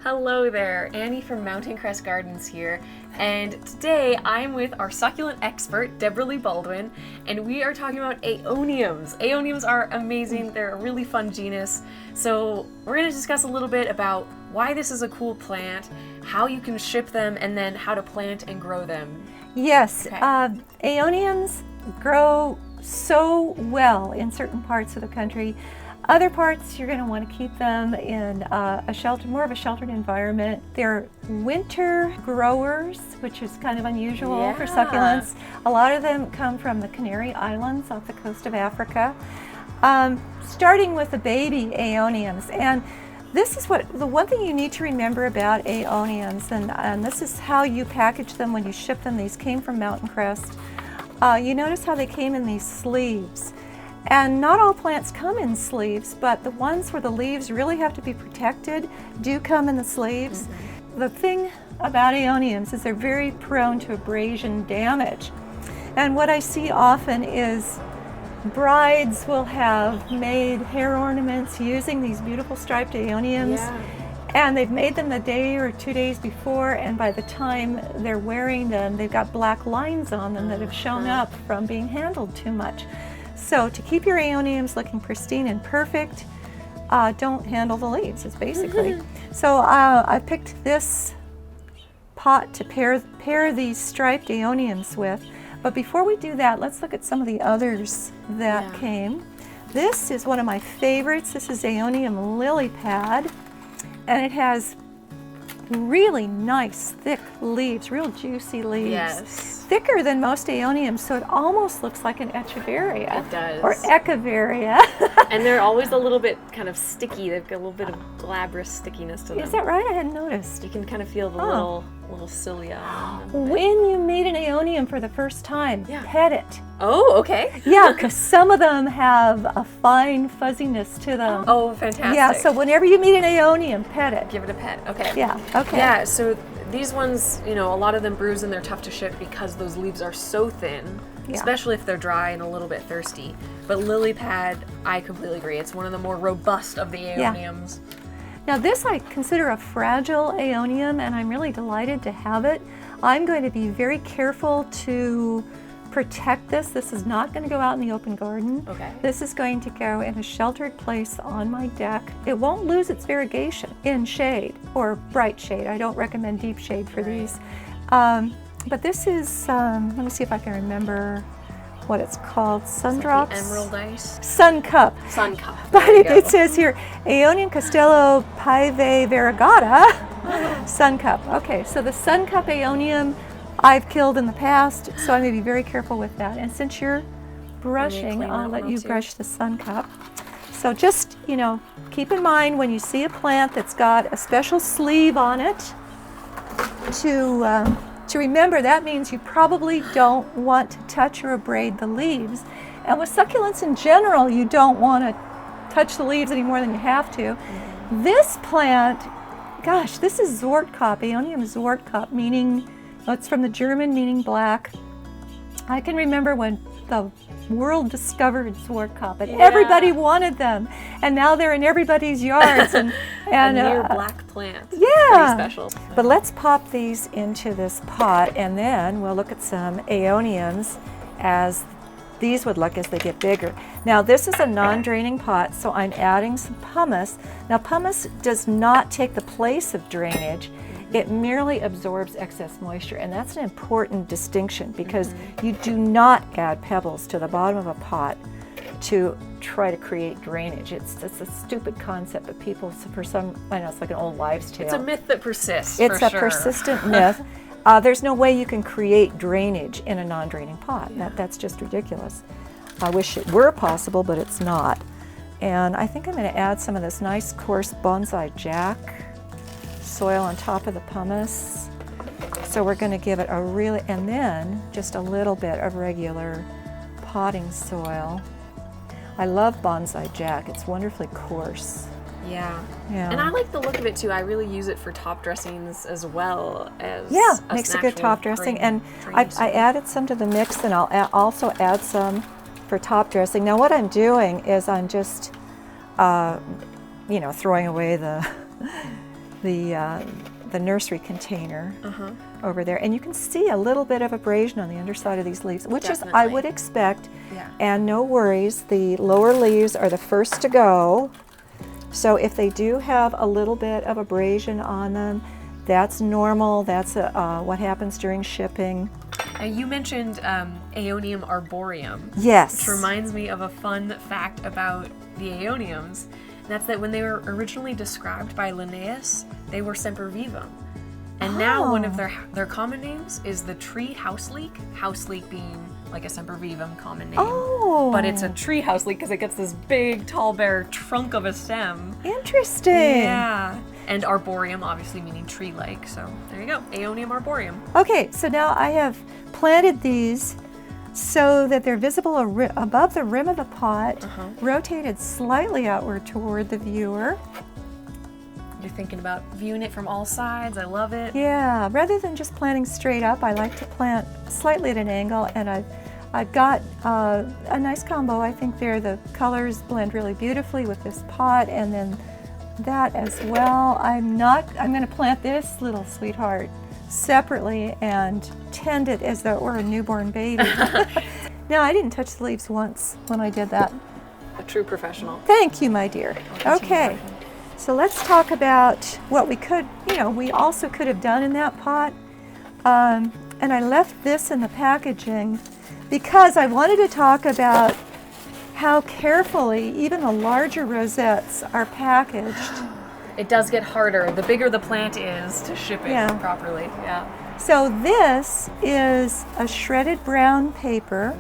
Hello there, Annie from Mountain Crest Gardens here, and today I'm with our succulent expert, Debra Baldwin, and we are talking about Aeoniums. Aeoniums are amazing, they're a really fun genus, so we're going to discuss a little bit about why this is a cool plant, how you can ship them, and then how to plant and grow them. Yes, Okay. Aeoniums grow so well in certain parts of the country. Other parts, you're going to want to keep them in more of a sheltered environment. They're winter growers, which is kind of unusual for succulents. A lot of them come from the Canary Islands off the coast of Africa. Starting with the baby Aeoniums, and this is the one thing you need to remember about Aeoniums, and this is how you package them when you ship them. These came from Mountain Crest. You notice how they came in these sleeves. And not all plants come in sleeves, but the ones where the leaves really have to be protected do come in the sleeves. Mm-hmm. The thing about Aeoniums is they're very prone to abrasion damage. And what I see often is brides will have made hair ornaments using these beautiful striped Aeoniums. Yeah. And they've made them the day or 2 days before, and by the time they're wearing them, they've got black lines on them that have shown up from being handled too much. So to keep your Aeoniums looking pristine and perfect, don't handle the leaves, is basically. So I picked this pot to pair these striped Aeoniums with. But before we do that, let's look at some of the others that came. This is one of my favorites. This is Aeonium lily pad, and it has really nice thick leaves, real juicy leaves. Yes. Thicker than most Aeoniums, so it almost looks like an echeveria. It does. Or echeveria. And they're always a little bit kind of sticky. They've got a little bit of glabrous stickiness to them. Is that right? I hadn't noticed. You can kind of feel the little cilia on them. When you meet an Aeonium for the first time, pet it. Oh, okay. Yeah, because some of them have a fine fuzziness to them. Oh, fantastic. Yeah, so whenever you meet an Aeonium, pet it. Give it a pet. Okay. Yeah, okay. Yeah, so these ones, a lot of them bruise and they're tough to ship because those leaves are so thin, especially if they're dry and a little bit thirsty. But lily pad, I completely agree. It's one of the more robust of the Aeoniums. Yeah. Now this I consider a fragile Aeonium, and I'm really delighted to have it. I'm going to be very careful to protect this. This is not going to go out in the open garden. Okay. This is going to go in a sheltered place on my deck. It won't lose its variegation in shade or bright shade. I don't recommend deep shade for these. But this is, let me see if I can remember what it's called. Sundrops? Like emerald ice? Suncup. Suncup. But it says here, Aeonium Castello Pive Variegata Suncup. Okay, so the Suncup Aeonium I've killed in the past, so I'm going to be very careful with that. And since you're brushing, I'll let you brush the Suncup. So just, keep in mind when you see a plant that's got a special sleeve on it, to remember that means you probably don't want to touch or abrade the leaves. And with succulents in general, you don't want to touch the leaves any more than you have to. This plant, gosh, this is Zwartkop, Aeonium Zwartkop, meaning, it's from the German meaning black. I can remember when the world discovered Zwartkop, and everybody wanted them, and now they're in everybody's yards. And a near black plant. Yeah. Pretty special. But let's pop these into this pot, and then we'll look at some Aeoniums as these would look as they get bigger. Now this is a non-draining pot, so I'm adding some pumice. Now pumice does not take the place of drainage. It merely absorbs excess moisture, and that's an important distinction because you do not add pebbles to the bottom of a pot to try to create drainage. It's a stupid concept, but people, I know it's like an old wives' tale. It's a myth that persists. It's a persistent myth. There's no way you can create drainage in a non-draining pot. That's just ridiculous. I wish it were possible, but it's not. And I think I'm going to add some of this nice coarse bonsai jack soil on top of the pumice. So we're going to give it and then just a little bit of regular potting soil. I love bonsai jack. It's wonderfully coarse. Yeah. And I like the look of it too. I really use it for top dressings as well as makes a good top dressing. And I added some to the mix, and I'll also add some for top dressing. Now what I'm doing is I'm just throwing away the the nursery container over there, and you can see a little bit of abrasion on the underside of these leaves, which is I would expect. Yeah. And no worries, the lower leaves are the first to go. So if they do have a little bit of abrasion on them, that's normal. That's what happens during shipping. You mentioned Aeonium arboreum. Yes. Which reminds me of a fun fact about the Aeoniums. And that's that when they were originally described by Linnaeus, they were sempervivum. And now one of their common names is the tree houseleek. Houseleek being like a sempervivum common name. Oh. But it's a tree houseleek because it gets this big, tall, bare trunk of a stem. Interesting. Yeah. And arboreum, obviously meaning tree-like. So there you go, Aeonium arboreum. Okay, so now I have planted these so that they're visible above the rim of the pot, rotated slightly outward toward the viewer. You're thinking about viewing it from all sides. I love it. Yeah, rather than just planting straight up, I like to plant slightly at an angle, and I've got a nice combo. I think the colors blend really beautifully with this pot, and then that as well. I'm going to plant this little sweetheart separately and tend it as though it were a newborn baby. Now, I didn't touch the leaves once when I did that. A true professional. Thank you, my dear. Okay, so let's talk about what we also could have done in that pot. And I left this in the packaging because I wanted to talk about how carefully even the larger rosettes are packaged. It does get harder the bigger the plant is to ship it properly. Yeah. So this is a shredded brown paper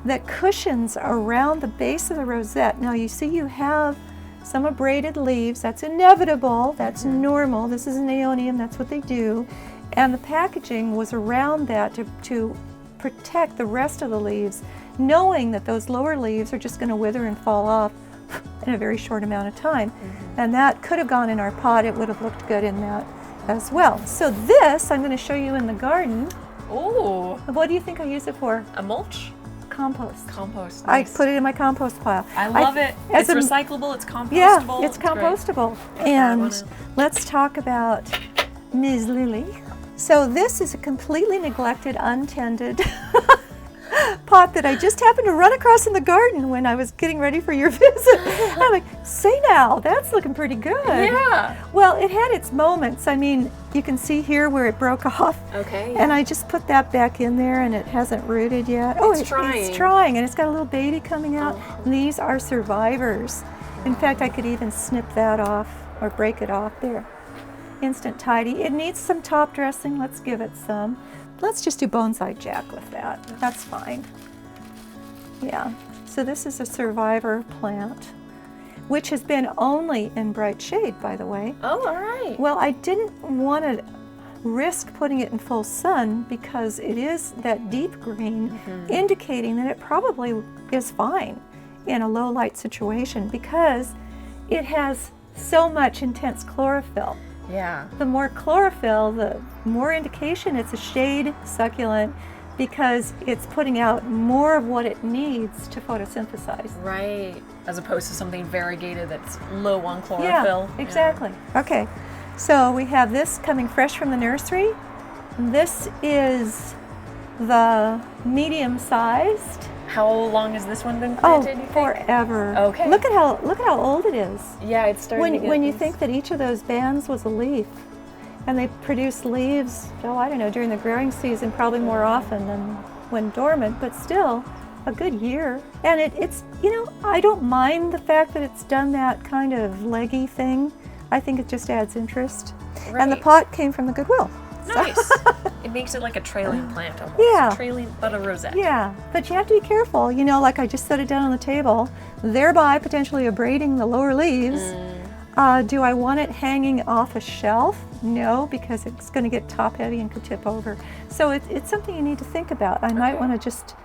that cushions around the base of the rosette. Now you see you have some abraded leaves. That's inevitable. That's normal. This is an Aeonium. That's what they do. And the packaging was around that to protect the rest of the leaves, knowing that those lower leaves are just going to wither and fall off in a very short amount of time. And that could have gone in our pot. It would have looked good in that as well. So this I'm going to show you in the garden. Oh. What do you think I use it for? A mulch? Compost. Compost. Nice. I put it in my compost pile. I love it. It's recyclable, it's compostable. Yeah, it's compostable. Great. And let's talk about Ms. Lily. So this is a completely neglected, untended pot that I just happened to run across in the garden when I was getting ready for your visit. I'm like, say now, that's looking pretty good. Yeah. Well, it had its moments. I mean, you can see here where it broke off. Okay. And I just put that back in there, and it hasn't rooted yet. It's trying. It's trying, and it's got a little baby coming out. And these are survivors. In fact, I could even snip that off or break it off there. Instant tidy. It needs some top dressing. Let's give it some. Let's just do bonsai jack with that. That's fine. Yeah. So this is a survivor plant, which has been only in bright shade, by the way. Oh, all right. Well, I didn't want to risk putting it in full sun because it is that deep green, indicating that it probably is fine in a low light situation because it has so much intense chlorophyll. Yeah. The more chlorophyll, the more indication it's a shade succulent because it's putting out more of what it needs to photosynthesize. Right. As opposed to something variegated that's low on chlorophyll. Yeah, exactly. Yeah. Okay. So we have this coming fresh from the nursery. This is the medium-sized. How long has this one been planted? Oh, forever. Okay. Look at how old it is. Yeah, it's starting to get when you think that each of those bands was a leaf, and they produce leaves, I don't know, during the growing season, probably more often than when dormant, but still a good year. And it's I don't mind the fact that it's done that kind of leggy thing. I think it just adds interest. Right. And the pot came from the Goodwill. Nice. It makes it like a trailing plant almost. Yeah. Trailing, but a rosette. Yeah, but you have to be careful. Like I just set it down on the table, thereby potentially abrading the lower leaves. Do I want it hanging off a shelf? No, because it's going to get top heavy and could tip over. So it's something you need to think about. I might want to just,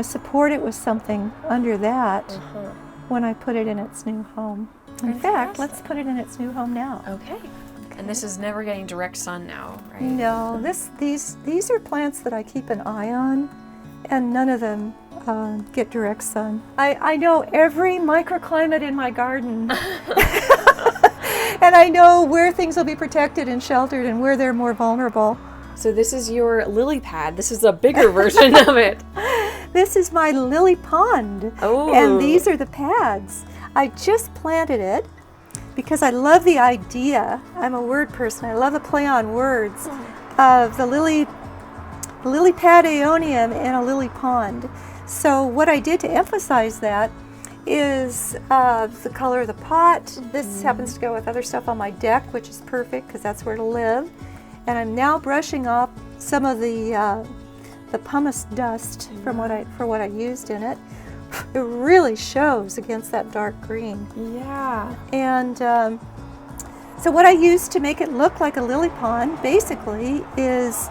support it with something under that when I put it in its new home. In fact, let's put it in its new home now. Okay. And this is never getting direct sun now, right? No, these are plants that I keep an eye on, and none of them get direct sun. I know every microclimate in my garden. And I know where things will be protected and sheltered and where they're more vulnerable. So this is your lily pad. This is a bigger version of it. This is my lily pond. Oh. And these are the pads. I just planted it because I love the idea. I'm a word person. I love the play on words of the lily pad Aeonium in a lily pond. So what I did to emphasize that is the color of the pot. This happens to go with other stuff on my deck, which is perfect because that's where it'll live. And I'm now brushing off some of the pumice dust from what I used in it. It really shows against that dark green. Yeah. And so what I used to make it look like a lily pond basically is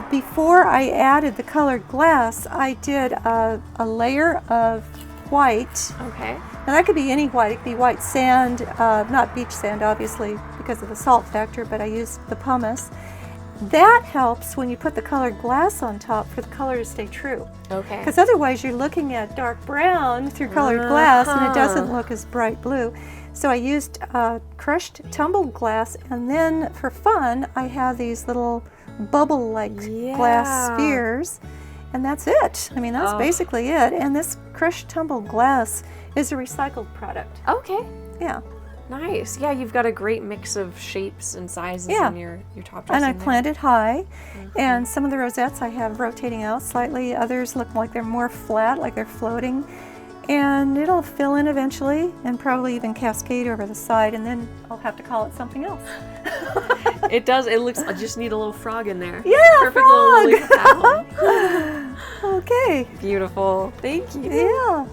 before I added the colored glass, I did a layer of white. Okay. Now that could be any white. It could be white sand, not beach sand obviously because of the salt factor, but I used the pumice. That helps when you put the colored glass on top for the color to stay true. Okay. Because otherwise you're looking at dark brown through colored glass and it doesn't look as bright blue. So I used crushed tumbled glass, and then for fun I have these little bubble-like glass spheres, and that's it. I mean, that's basically it. And this crushed tumbled glass is a recycled product. Okay. Yeah. Nice. Yeah, you've got a great mix of shapes and sizes in your top dressing. And I there. planted high, and some of the rosettes I have rotating out slightly. Others look like they're more flat, like they're floating. And it'll fill in eventually and probably even cascade over the side, and then I'll have to call it something else. It does. It looks. I just need a little frog in there. Yeah, Perfect frog. little lily pad. Okay. Beautiful. Thank you. Yeah.